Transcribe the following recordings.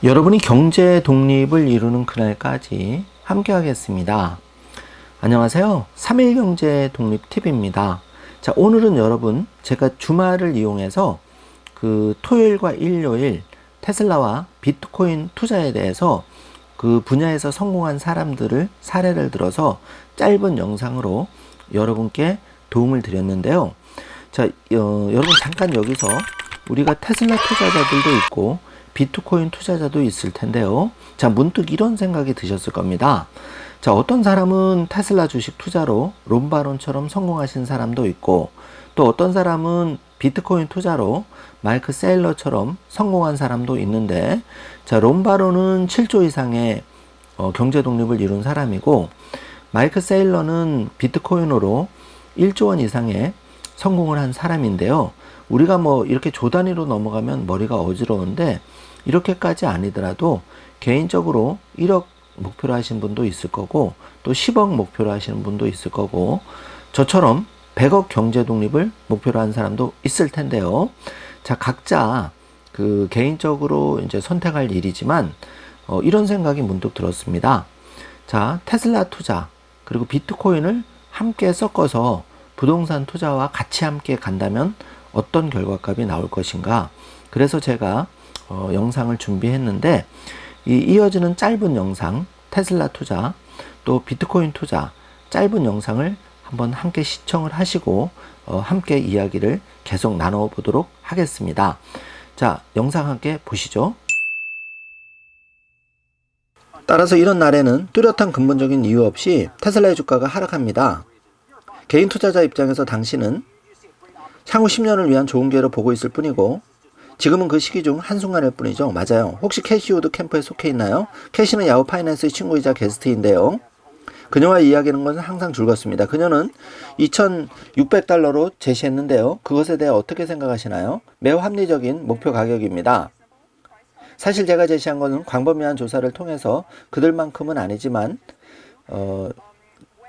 여러분이 경제 독립을 이루는 그날까지 함께 하겠습니다. 안녕하세요. 3일 경제 독립 팁입니다. 자, 오늘은 여러분 제가 주말을 이용해서 그 토요일과 일요일 테슬라와 비트코인 투자에 대해서 그 분야에서 성공한 사람들을 사례를 들어서 짧은 영상으로 여러분께 도움을 드렸는데요. 자, 여러분 잠깐 여기서 우리가 테슬라 투자자들도 있고 비트코인 투자자도 있을 텐데요. 자, 문득 이런 생각이 드셨을 겁니다. 자, 어떤 사람은 테슬라 주식 투자로 론바론처럼 성공하신 사람도 있고, 또 어떤 사람은 비트코인 투자로 마이크 세일러처럼 성공한 사람도 있는데, 자, 론바론은 7조 이상의 경제 독립을 이룬 사람이고, 마이크 세일러는 비트코인으로 1조 원 이상의 성공을 한 사람인데요. 우리가 뭐 이렇게 조 단위로 넘어가면 머리가 어지러운데, 이렇게까지 아니더라도 개인적으로 1억 목표로 하신 분도 있을 거고, 또 10억 목표로 하시는 분도 있을 거고, 저처럼 100억 경제 독립을 목표로 한 사람도 있을 텐데요. 자, 각자 그 개인적으로 이제 선택할 일이지만 이런 생각이 문득 들었습니다. 자, 테슬라 투자 그리고 비트코인을 함께 섞어서 부동산 투자와 같이 함께 간다면 어떤 결과값이 나올 것인가. 그래서 제가 영상을 준비했는데, 이 이어지는 짧은 영상, 테슬라 투자, 또 비트코인 투자, 짧은 영상을 한번 함께 시청을 하시고 함께 이야기를 계속 나눠보도록 하겠습니다. 자, 영상 함께 보시죠. 따라서 이런 날에는 뚜렷한 근본적인 이유 없이 테슬라의 주가가 하락합니다. 개인 투자자 입장에서 당신은 향후 10년을 위한 좋은 기회로 보고 있을 뿐이고, 지금은 그 시기 중 한순간일 뿐이죠. 맞아요. 혹시 캐시 우드 캠프에 속해 있나요? 캐시는 야후 파이낸스의 친구이자 게스트인데요. 그녀와 이야기하는 것은 항상 즐겁습니다. 그녀는 2,600달러로 제시했는데요. 그것에 대해 어떻게 생각하시나요? 매우 합리적인 목표 가격입니다. 사실 제가 제시한 것은 광범위한 조사를 통해서 그들만큼은 아니지만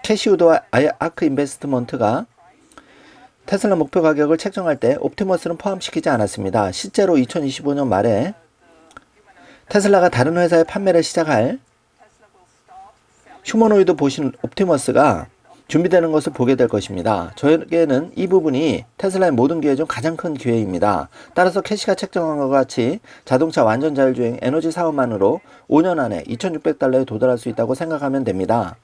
캐시우드와 아크 인베스트먼트가 테슬라 목표 가격을 책정할 때 옵티머스는 포함시키지 않았습니다. 실제로 2025년 말에 테슬라가 다른 회사에 판매를 시작할 휴머노이드 보신 옵티머스가 준비되는 것을 보게 될 것입니다. 저에게는 이 부분이 테슬라의 모든 기회 중 가장 큰 기회입니다. 따라서 캐시가 책정한 것과 같이 자동차 완전 자율주행 에너지 사업만으로 5년 안에 2,600달러에 도달할 수 있다고 생각하면 됩니다.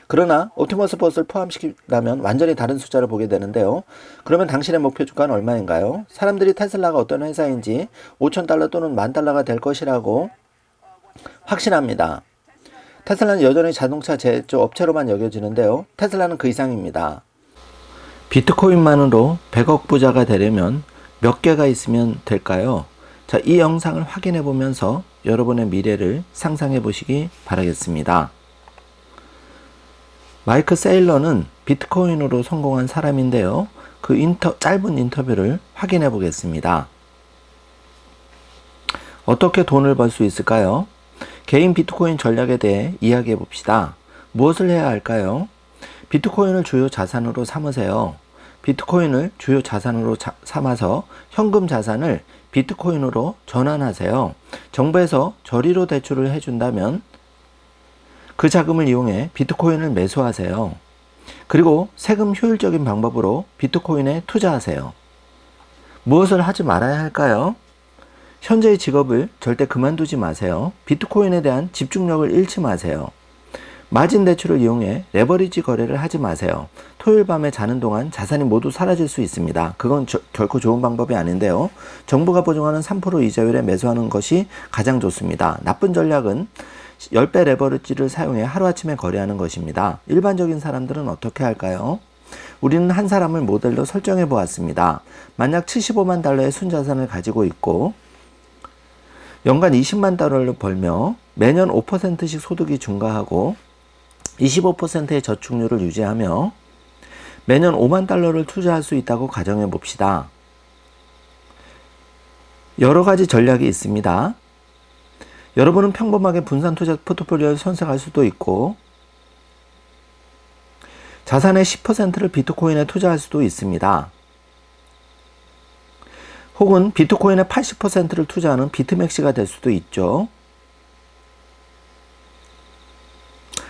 그러나 옵티머스 버스를 포함시킨다면 완전히 다른 숫자를 보게 되는데요. 그러면 당신의 목표 주가는 얼마인가요? 사람들이 테슬라가 어떤 회사인지 5,000달러 또는 10,000달러가 될 것이라고 확신합니다. 테슬라는 여전히 자동차 제조 업체로만 여겨지는데요. 테슬라는 그 이상입니다. 비트코인만으로 100억 부자가 되려면 몇 개가 있으면 될까요? 자, 이 영상을 확인해 보면서 여러분의 미래를 상상해 보시기 바라겠습니다. 마이크 세일러는 비트코인으로 성공한 사람인데요. 그 짧은 인터뷰를 확인해 보겠습니다. 어떻게 돈을 벌 수 있을까요? 개인 비트코인 전략에 대해 이야기해 봅시다. 무엇을 해야 할까요? 비트코인을 주요 자산으로 삼으세요. 비트코인을 주요 자산으로 삼아서 현금 자산을 비트코인으로 전환하세요. 정부에서 저리로 대출을 해준다면 그 자금을 이용해 비트코인을 매수하세요. 그리고 세금 효율적인 방법으로 비트코인에 투자하세요. 무엇을 하지 말아야 할까요? 현재의 직업을 절대 그만두지 마세요. 비트코인에 대한 집중력을 잃지 마세요. 마진 대출을 이용해 레버리지 거래를 하지 마세요. 토요일 밤에 자는 동안 자산이 모두 사라질 수 있습니다. 그건 결코 좋은 방법이 아닌데요. 정부가 보증하는 3% 이자율에 매수하는 것이 가장 좋습니다. 나쁜 전략은 10배 레버리지를 사용해 하루아침에 거래하는 것입니다. 일반적인 사람들은 어떻게 할까요? 우리는 한 사람을 모델로 설정해 보았습니다. 만약 75만 달러의 순자산을 가지고 있고 연간 20만 달러를 벌며 매년 5%씩 소득이 증가하고 25%의 저축률을 유지하며 매년 5만 달러를 투자할 수 있다고 가정해 봅시다. 여러 가지 전략이 있습니다. 여러분은 평범하게 분산 투자 포트폴리오를 선택할 수도 있고, 자산의 10%를 비트코인에 투자할 수도 있습니다. 혹은 비트코인의 80%를 투자하는 비트맥시가 될 수도 있죠.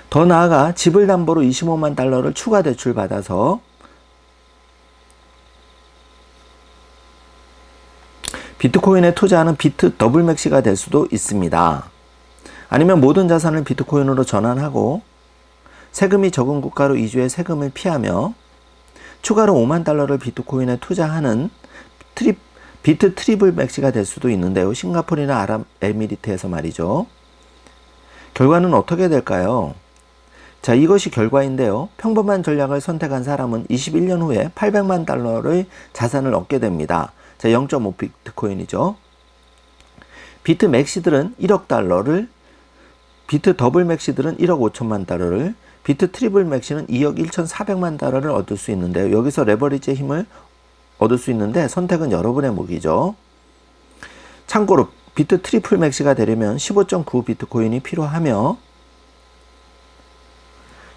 더 나아가 집을 담보로 25만 달러를 추가 대출 받아서 비트코인에 투자하는 비트 더블맥시가 될 수도 있습니다. 아니면 모든 자산을 비트코인으로 전환하고 세금이 적은 국가로 이주해 세금을 피하며 추가로 5만 달러를 비트코인에 투자하는 비트 트리플 맥시가 될 수도 있는데요. 싱가포르나 아랍에미리트에서 말이죠. 결과는 어떻게 될까요? 자, 이것이 결과인데요. 평범한 전략을 선택한 사람은 21년 후에 800만 달러의 자산을 얻게 됩니다. 자, 0.5 비트코인이죠. 비트 맥시들은 1억 달러를, 비트 더블 맥시들은 1억 5천만 달러를, 비트 트리플 맥시는 2억 1,400만 달러를 얻을 수 있는데요. 여기서 레버리지의 힘을 얻을 수 있는데 선택은 여러분의 몫이죠. 참고로 비트 트리플 맥시가 되려면 15.9 비트코인이 필요하며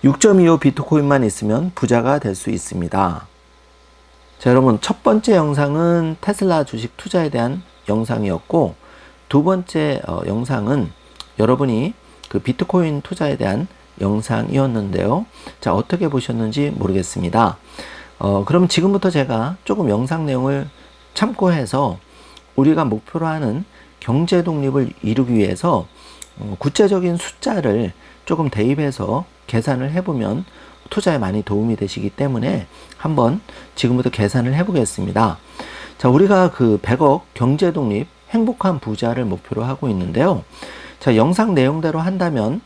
6.25 비트코인만 있으면 부자가 될 수 있습니다. 자, 여러분, 첫 번째 영상은 테슬라 주식 투자에 대한 영상이었고, 두 번째 영상은 여러분이 그 비트코인 투자에 대한 영상이었는데요. 자, 어떻게 보셨는지 모르겠습니다. 그럼 지금부터 제가 조금 영상 내용을 참고해서 우리가 목표로 하는 경제 독립을 이루기 위해서 구체적인 숫자를 조금 대입해서 계산을 해보면 투자에 많이 도움이 되시기 때문에 한번 지금부터 계산을 해보겠습니다. 자, 우리가 그 100억 경제 독립 행복한 부자를 목표로 하고 있는데요. 자, 영상 내용대로 한다면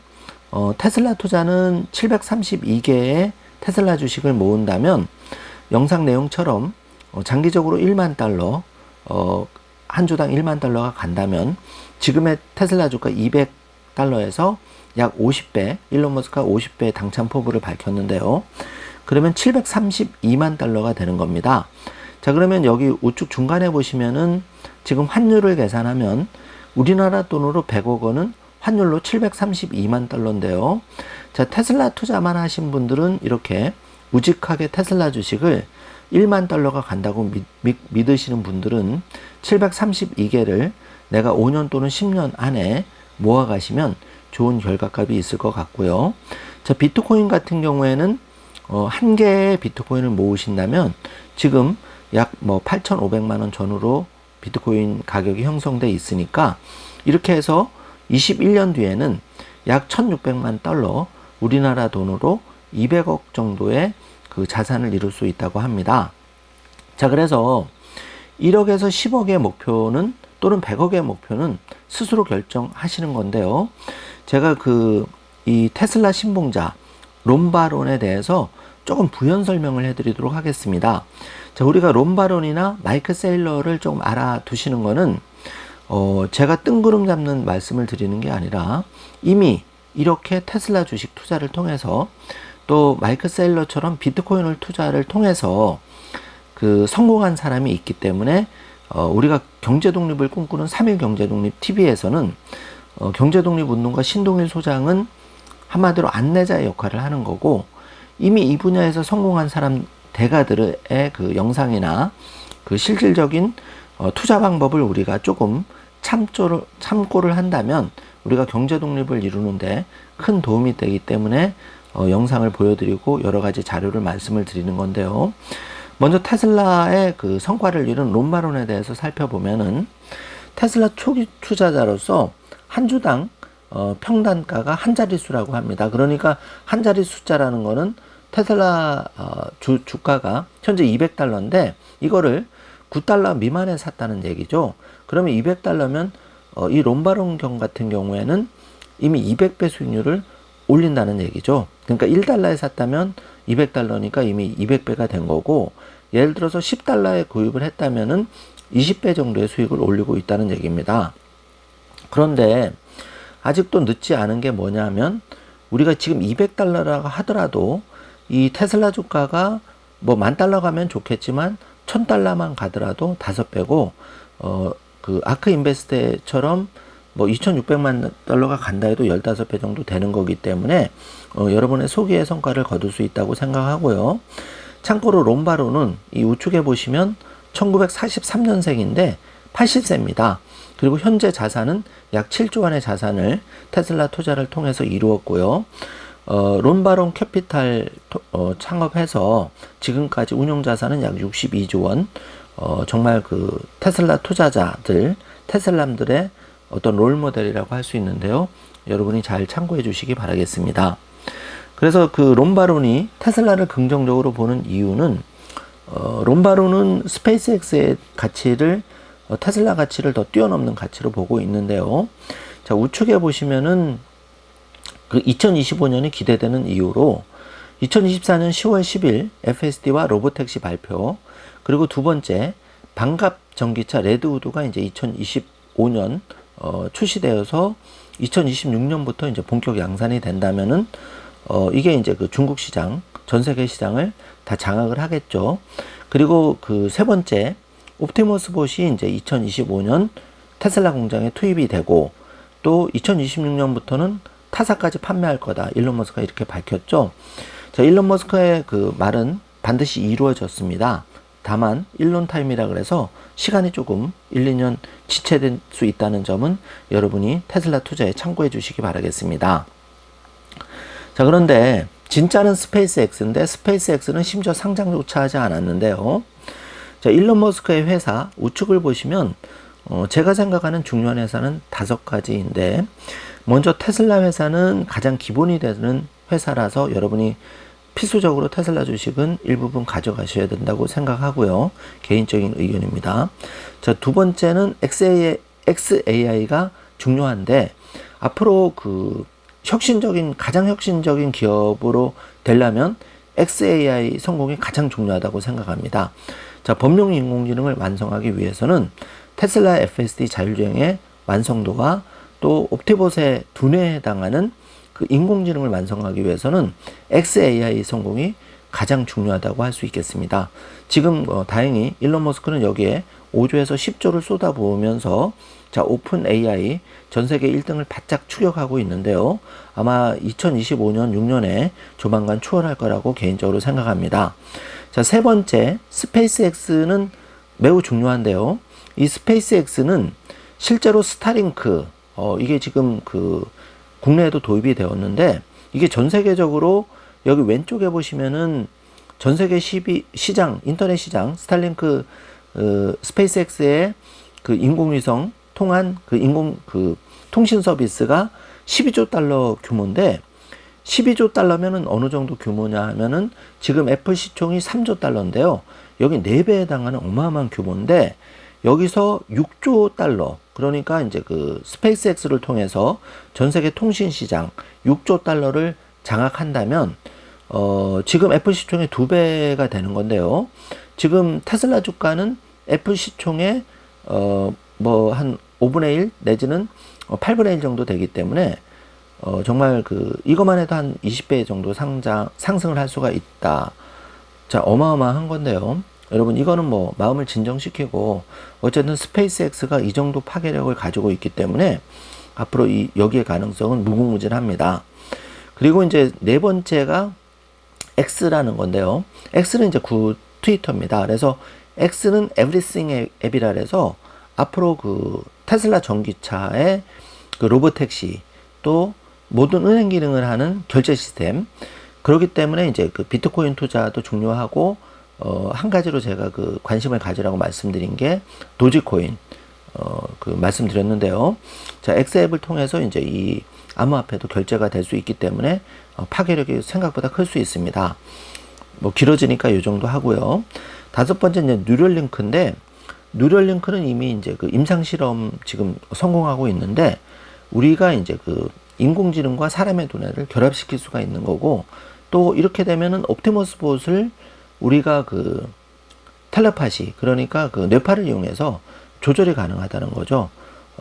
테슬라 투자는 732개의 테슬라 주식을 모은다면 영상 내용처럼 장기적으로 1만 달러, 한 주당 1만 달러가 간다면 지금의 테슬라 주가 200달러에서 약 50배, 일론 머스크가 50배 당첨 포부를 밝혔는데요. 그러면 732만 달러가 되는 겁니다. 자, 그러면 여기 우측 중간에 보시면은 지금 환율을 계산하면 우리나라 돈으로 100억 원은 환율로 732만 달러인데요. 자, 테슬라 투자만 하신 분들은 이렇게 우직하게 테슬라 주식을 1만 달러가 간다고 믿으시는 분들은 732개를 내가 5년 또는 10년 안에 모아 가시면 좋은 결과값이 있을 것 같고요. 자, 비트코인 같은 경우에는 한 개의 비트코인을 모으신다면 지금 약 8,500만 원 전후로 비트코인 가격이 형성돼 있으니까 이렇게 해서 21년 뒤에는 약 1,600만 달러, 우리나라 돈으로 200억 정도의 그 자산을 이룰 수 있다고 합니다. 자, 그래서 1억에서 10억의 목표는 또는 100억의 목표는 스스로 결정하시는 건데요. 제가 이 테슬라 신봉자 롬바론에 대해서 조금 부연 설명을 해드리도록 하겠습니다. 자, 우리가 롬바론이나 마이크 세일러를 조금 알아두시는 거는 제가 뜬구름 잡는 말씀을 드리는 게 아니라 이미 이렇게 테슬라 주식 투자를 통해서 또 마이크 세일러처럼 비트코인을 투자를 통해서 그 성공한 사람이 있기 때문에 우리가 경제 독립을 꿈꾸는 3일 경제 독립 TV에서는 경제 독립 운동가 신동일 소장은 한마디로 안내자의 역할을 하는 거고 이미 이 분야에서 성공한 사람 대가들의 그 영상이나 그 실질적인 투자 방법을 우리가 조금 참고를 한다면 우리가 경제 독립을 이루는데 큰 도움이 되기 때문에 영상을 보여드리고 여러 가지 자료를 말씀을 드리는 건데요. 먼저 테슬라의 그 성과를 이룬 롬바론에 대해서 살펴보면은 테슬라 초기 투자자로서 한 주당 평단가가 한 자릿수라고 합니다. 그러니까 한 자릿 숫자라는 거는 테슬라 주가가 현재 200달러인데 이거를 9달러 미만에 샀다는 얘기죠. 그러면 200달러면 이 롬바론 경 같은 경우에는 이미 200배 수익률을 올린다는 얘기죠. 그러니까 1달러에 샀다면 200달러니까 이미 200배가 된 거고 예를 들어서 10달러에 구입을 했다면은 20배 정도의 수익을 올리고 있다는 얘기입니다. 그런데 아직도 늦지 않은 게 뭐냐면 우리가 지금 200달러라고 하더라도 이 테슬라 주가가 뭐 10,000달러 가면 좋겠지만 1,000달러만 가더라도 5배고 그 아크 인베스트처럼 뭐 2,600만 달러가 간다 해도 15배 정도 되는 거기 때문에 여러분의 소기의 성과를 거둘 수 있다고 생각하고요. 참고로 롬바론은 이 우측에 보시면 1943년생인데 80세입니다. 그리고 현재 자산은 약 7조 원의 자산을 테슬라 투자를 통해서 이루었고요. 론바론 캐피탈 창업해서 지금까지 운용 자산은 약 62조 원. 정말 그 테슬라 투자자들, 테슬람들의 어떤 롤모델이라고 할 수 있는데요. 여러분이 잘 참고해 주시기 바라겠습니다. 그래서 그 론바론이 테슬라를 긍정적으로 보는 이유는 론바론은 스페이스X의 가치를 테슬라 가치를 더 뛰어넘는 가치로 보고 있는데요. 자, 우측에 보시면은 그 2025년이 기대되는 이유로 2024년 10월 10일 FSD와 로보택시 발표, 그리고 두 번째 반갑 전기차 레드우드가 이제 2025년 출시되어서 2026년부터 이제 본격 양산이 된다면은 이게 이제 그 중국 시장, 전 세계 시장을 다 장악을 하겠죠. 그리고 그 세 번째 옵티머스 봇이 이제 2025년 테슬라 공장에 투입이 되고, 또 2026년부터는 타사까지 판매할 거다. 일론 머스크가 이렇게 밝혔죠. 자, 일론 머스크의 그 말은 반드시 이루어졌습니다. 다만 일론 타임이라 그래서 시간이 조금 1, 2년 지체될 수 있다는 점은 여러분이 테슬라 투자에 참고해 주시기 바라겠습니다. 자, 그런데 진짜는 스페이스X인데 스페이스X는 심지어 상장조차 하지 않았는데요. 자, 일론 머스크의 회사 우측을 보시면 제가 생각하는 중요한 회사는 5가지인데, 먼저 테슬라 회사는 가장 기본이 되는 회사라서 여러분이 필수적으로 테슬라 주식은 일부분 가져가셔야 된다고 생각하고요. 개인적인 의견입니다. 자, 두 번째는 XAI가 중요한데, 앞으로 그 가장 혁신적인 기업으로 되려면 XAI 성공이 가장 중요하다고 생각합니다. 자, 범용 인공지능을 완성하기 위해서는 테슬라 FSD 자율주행의 완성도가, 또 옵티봇의 두뇌에 해당하는 그 인공지능을 완성하기 위해서는 XAI 성공이 가장 중요하다고 할 수 있겠습니다. 지금 다행히 일론 머스크는 여기에 5조에서 10조를 쏟아부으면서 자, 오픈 AI 전 세계 1등을 바짝 추격하고 있는데요. 아마 2025년 6년에 조만간 추월할 거라고 개인적으로 생각합니다. 자, 세 번째 스페이스X는 매우 중요한데요. 이 스페이스X는 실제로 스타링크 이게 지금 그 국내에도 도입이 되었는데, 이게 전 세계적으로 여기 왼쪽에 보시면은 전 세계 시장, 인터넷 시장, 스타링크 스페이스X의 그 인공위성 통한 그 통신 서비스가 12조 달러 규모인데, 12조 달러면은 어느 정도 규모냐 하면은 지금 애플 시총이 3조 달러인데요. 여기 4배에 해당하는 어마어마한 규모인데, 여기서 6조 달러, 그러니까 이제 그 스페이스X를 통해서 전 세계 통신 시장 6조 달러를 장악한다면 지금 애플 시총의 2배가 되는 건데요. 지금 테슬라 주가는 애플 시총의 뭐 한 5분의 1 내지는 8분의 1 정도 되기 때문에 정말 이것만 해도 한 20배 정도 상승을 할 수가 있다. 자, 어마어마한 건데요. 여러분, 이거는 뭐 마음을 진정시키고, 어쨌든 스페이스X가 이 정도 파괴력을 가지고 있기 때문에 앞으로 여기의 가능성은 무궁무진합니다. 그리고 이제 네 번째가 X라는 건데요. X는 이제 트위터입니다. 그래서 X는 에브리싱 앱이라 해서 앞으로 그 테슬라 전기차의 그 로보택시, 또 모든 은행 기능을 하는 결제 시스템, 그렇기 때문에 이제 그 비트코인 투자도 중요하고, 한 가지로 제가 그 관심을 가지라고 말씀드린 게 도지코인, 말씀드렸는데요. 자, X앱을 통해서 이제 이 암호화폐도 결제가 될 수 있기 때문에 파괴력이 생각보다 클 수 있습니다. 뭐 길어지니까 이 정도 하고요. 다섯 번째 이제 뉴럴링크인데, 뉴럴링크는 이미 이제 그 임상 실험 지금 성공하고 있는데, 우리가 이제 그 인공지능과 사람의 두뇌를 결합시킬 수가 있는 거고, 또 이렇게 되면은 옵티머스 봇을 우리가 그 텔레파시, 그러니까 그 뇌파를 이용해서 조절이 가능하다는 거죠.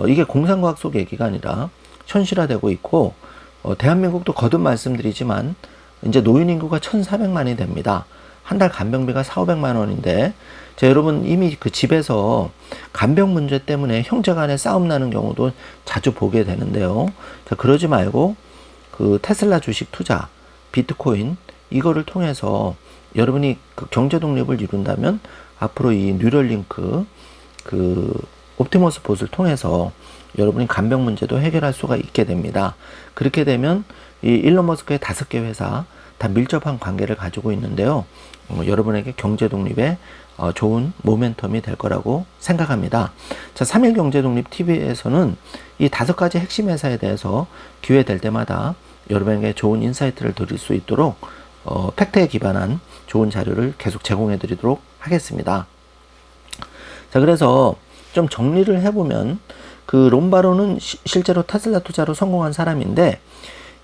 이게 공상과학 속 얘기가 아니라 현실화되고 있고, 대한민국도 거듭 말씀드리지만 이제 노인 인구가 1,400만이 됩니다. 한 달 간병비가 4,500만 원인데, 자, 여러분 이미 그 집에서 간병 문제 때문에 형제 간에 싸움 나는 경우도 자주 보게 되는데요. 자, 그러지 말고 그 테슬라 주식 투자, 비트코인 이거를 통해서 여러분이 그 경제 독립을 이룬다면 앞으로 이 뉴럴링크 그 옵티머스 봇을 통해서 여러분이 간병 문제도 해결할 수가 있게 됩니다. 그렇게 되면 이 일론 머스크의 5개 회사 다 밀접한 관계를 가지고 있는데요. 여러분에게 경제 독립에 좋은 모멘텀이 될 거라고 생각합니다. 자, 3일 경제 독립 TV에서는 이 5가지 핵심 회사에 대해서 기회 될 때마다 여러분에게 좋은 인사이트를 드릴 수 있도록 팩트에 기반한 좋은 자료를 계속 제공해 드리도록 하겠습니다. 자, 그래서 좀 정리를 해보면 그 롬바로는 실제로 테슬라 투자로 성공한 사람인데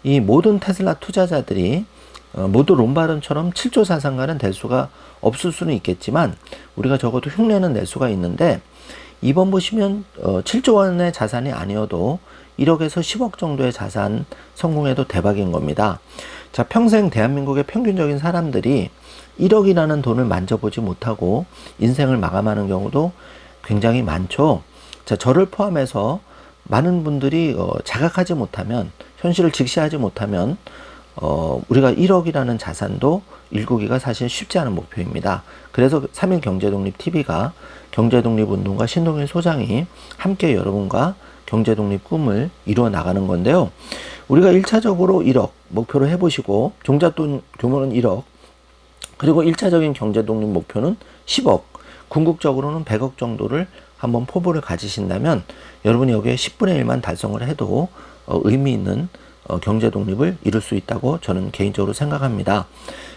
이 모든 테슬라 투자자들이 모두 롬바론처럼 7조 자산가는 될 수가 없을 수는 있겠지만 우리가 적어도 흉내는 낼 수가 있는데 이번 보시면 7조 원의 자산이 아니어도 1억에서 10억 정도의 자산 성공해도 대박인 겁니다. 자, 평생 대한민국의 평균적인 사람들이 1억이라는 돈을 만져보지 못하고 인생을 마감하는 경우도 굉장히 많죠. 자, 저를 포함해서 많은 분들이 자각하지 못하면, 현실을 직시하지 못하면 우리가 1억이라는 자산도 일구기가 사실 쉽지 않은 목표입니다. 그래서 3일 경제독립TV가 경제독립운동가 신동일 소장이 함께 여러분과 경제독립 꿈을 이루어 나가는 건데요. 우리가 1차적으로 1억 목표로 해보시고 종잣돈 규모는 1억, 그리고 1차적인 경제독립 목표는 10억, 궁극적으로는 100억 정도를 한번 포부를 가지신다면 여러분이 여기에 10분의 1만 달성을 해도 의미 있는 경제 독립을 이룰 수 있다고 저는 개인적으로 생각합니다.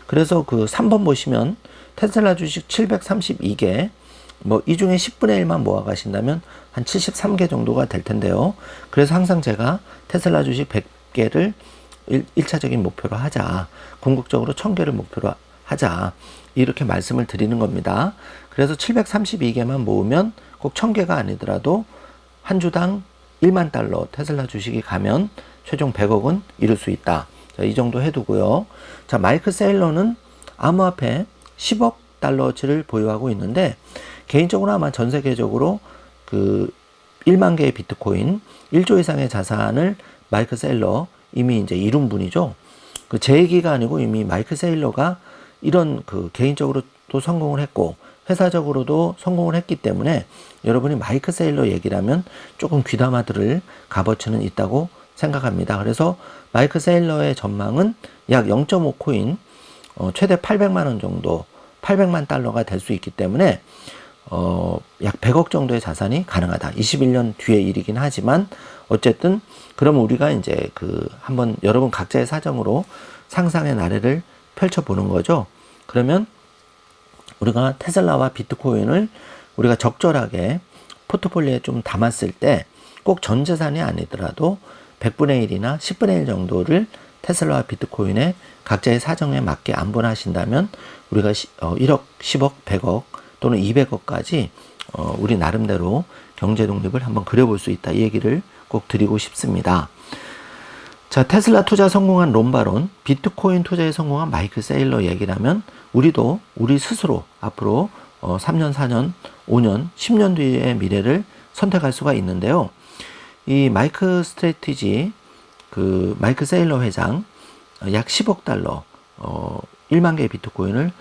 그래서 그 3번 보시면 테슬라 주식 732개, 이 중에 10분의 1만 모아 가신다면 한 73개 정도가 될 텐데요. 그래서 항상 제가 테슬라 주식 100개를 1차적인 목표로 하자, 궁극적으로 1000개를 목표로 하자, 이렇게 말씀을 드리는 겁니다. 그래서 732개만 모으면 꼭 1000개가 아니더라도 한 주당 1만 달러 테슬라 주식이 가면 최종 100억은 이룰 수 있다. 자, 이 정도 해두고요. 자, 마이크 세일러는 암호화폐 10억 달러치를 보유하고 있는데 개인적으로 아마 전 세계적으로 그 1만 개의 비트코인 1조 이상의 자산을 마이크 세일러 이미 이제 이룬 분이죠. 그 제 얘기가 아니고 이미 마이크 세일러가 이런 그 개인적으로도 성공을 했고 회사적으로도 성공을 했기 때문에 여러분이 마이크 세일러 얘기라면 조금 귀담아 들을 값어치는 있다고 생각합니다. 그래서 마이크 세일러의 전망은 약 0.5코인 최대 800만 원 정도, 800만 달러가 될 수 있기 때문에 약 100억 정도의 자산이 가능하다. 21년 뒤의 일이긴 하지만 어쨌든 그러면 우리가 이제 그 한번 여러분 각자의 사정으로 상상의 나래를 펼쳐보는 거죠. 그러면 우리가 테슬라와 비트코인을 우리가 적절하게 포트폴리오에 좀 담았을 때 꼭 전 재산이 아니더라도 100분의 1이나 10분의 1 정도를 테슬라와 비트코인에 각자의 사정에 맞게 안분하신다면 우리가 1억, 10억, 100억 또는 200억까지 우리 나름대로 경제 독립을 한번 그려볼 수 있다. 이 얘기를 꼭 드리고 싶습니다. 자, 테슬라 투자 성공한 롬바론, 비트코인 투자에 성공한 마이크 세일러 얘기라면 우리도 우리 스스로 앞으로 3년, 4년, 5년, 10년 뒤의 미래를 선택할 수가 있는데요. 이 마이크 스트래티지, 그 마이크 세일러 회장 약 10억 달러, 1만 개의 비트코인을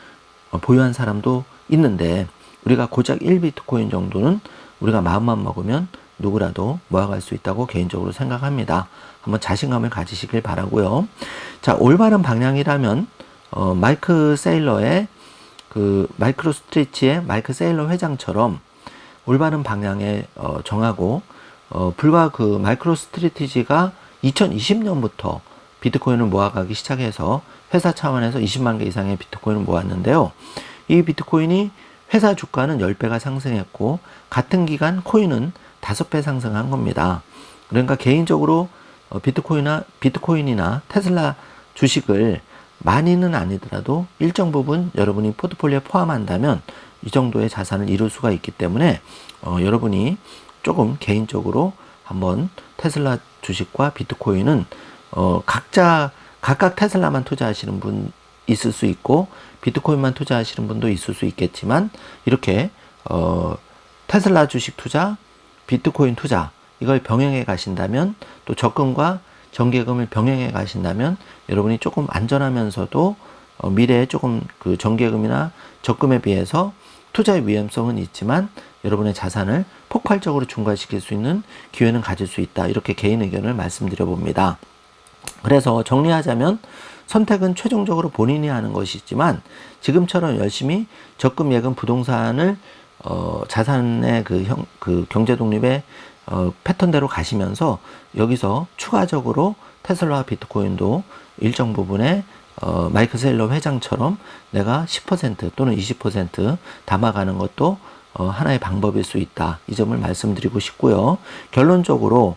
보유한 사람도 있는데 우리가 고작 1비트코인 정도는 우리가 마음만 먹으면 누구라도 모아갈 수 있다고 개인적으로 생각합니다. 한번 자신감을 가지시길 바라고요. 자, 올바른 방향이라면 마이크 세일러의 그 마이크로 스트리치의 마이크 세일러 회장처럼 올바른 방향에 정하고 불과 그 마이크로 스트리티지가 2020년부터 비트코인을 모아가기 시작해서 회사 차원에서 20만 개 이상의 비트코인을 모았는데요. 이 비트코인이 회사 주가는 10배가 상승했고 같은 기간 코인은 5배 상승한 겁니다. 그러니까 개인적으로 비트코인이나 테슬라 주식을 많이는 아니더라도 일정 부분 여러분이 포트폴리오에 포함한다면 이 정도의 자산을 이룰 수가 있기 때문에 여러분이 조금 개인적으로 한번 테슬라 주식과 비트코인은 각각 테슬라만 투자하시는 분 있을 수 있고 비트코인만 투자하시는 분도 있을 수 있겠지만 이렇게 테슬라 주식 투자, 비트코인 투자 이걸 병행해 가신다면 또 적금과 정기예금을 병행해 가신다면 여러분이 조금 안전하면서도 미래에 조금 그 정기예금이나 적금에 비해서 투자의 위험성은 있지만 여러분의 자산을 폭발적으로 증가시킬 수 있는 기회는 가질 수 있다. 이렇게 개인 의견을 말씀드려 봅니다. 그래서 정리하자면 선택은 최종적으로 본인이 하는 것이지만 지금처럼 열심히 적금, 예금, 부동산을 자산의 그 경제 독립의 패턴대로 가시면서 여기서 추가적으로 테슬라와 비트코인도 일정 부분에 마이클 세일러 회장처럼 내가 10% 또는 20% 담아가는 것도 하나의 방법일 수 있다. 이 점을 말씀드리고 싶고요. 결론적으로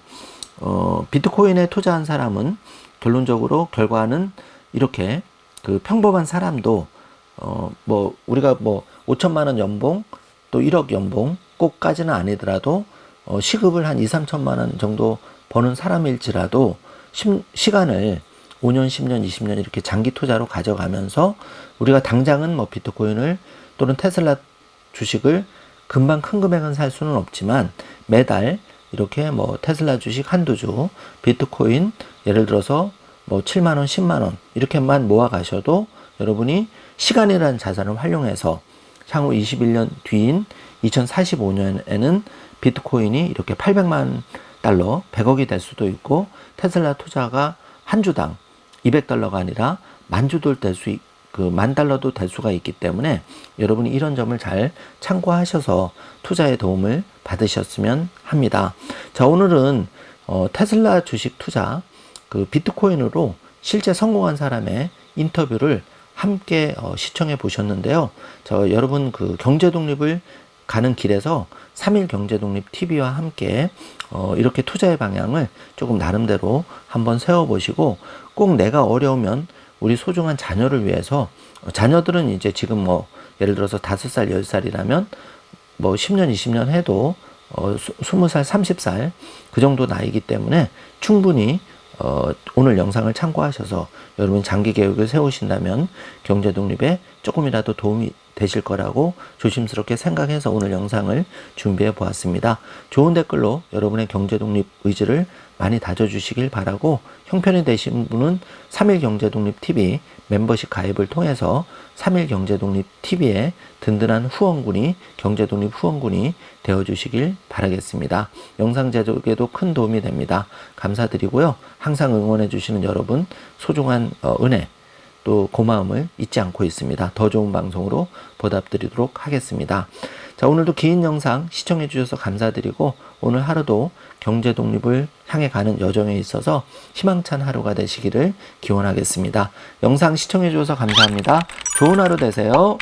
비트코인에 투자한 사람은 결론적으로 결과는 이렇게 그 평범한 사람도 뭐 우리가 뭐 5천만 원 연봉 또 1억 연봉 꼭까지는 아니더라도 시급을 한 2, 3천만 원 정도 버는 사람일지라도 시간을 5년, 10년, 20년 이렇게 장기 투자로 가져가면서 우리가 당장은 뭐 비트코인을 또는 테슬라 주식을 금방 큰 금액은 살 수는 없지만 매달 이렇게 뭐 테슬라 주식 한두 주, 비트코인 예를 들어서 뭐 7만 원, 10만 원 이렇게만 모아 가셔도 여러분이 시간이라는 자산을 활용해서 향후 21년 뒤인 2045년에는 비트코인이 이렇게 800만 달러, 100억이 될 수도 있고 테슬라 투자가 한 주당 200달러가 아니라 만 주도 될 수 있고 만 달러도 될 수가 있기 때문에 여러분이 이런 점을 잘 참고하셔서 투자에 도움을 받으셨으면 합니다. 자, 오늘은 테슬라 주식 투자 그 비트코인으로 실제 성공한 사람의 인터뷰를 함께 시청해 보셨는데요. 여러분 그 경제 독립을 가는 길에서 3일 경제 독립 TV와 함께 이렇게 투자의 방향을 조금 나름대로 한번 세워 보시고 꼭 내가 어려우면 우리 소중한 자녀를 위해서 자녀들은 이제 지금 뭐 예를 들어서 5살, 10살이라면 뭐 10년, 20년 해도 20살, 30살 그 정도 나이기 때문에 충분히 오늘 영상을 참고하셔서 여러분 장기 계획을 세우신다면 경제 독립에 조금이라도 도움이 되실 거라고 조심스럽게 생각해서 오늘 영상을 준비해 보았습니다. 좋은 댓글로 여러분의 경제 독립 의지를 많이 다져주시길 바라고 형편이 되신 분은 3일 경제 독립 TV 멤버십 가입을 통해서 3일 경제 독립 TV의 든든한 후원군이 경제 독립 후원군이 되어주시길 바라겠습니다. 영상 제작에도 큰 도움이 됩니다. 감사드리고요. 항상 응원해 주시는 여러분 소중한 은혜 또 고마움을 잊지 않고 있습니다. 더 좋은 방송으로 보답드리도록 하겠습니다. 자, 오늘도 긴 영상 시청해 주셔서 감사드리고 오늘 하루도 경제 독립을 향해 가는 여정에 있어서 희망찬 하루가 되시기를 기원하겠습니다. 영상 시청해 주셔서 감사합니다. 좋은 하루 되세요.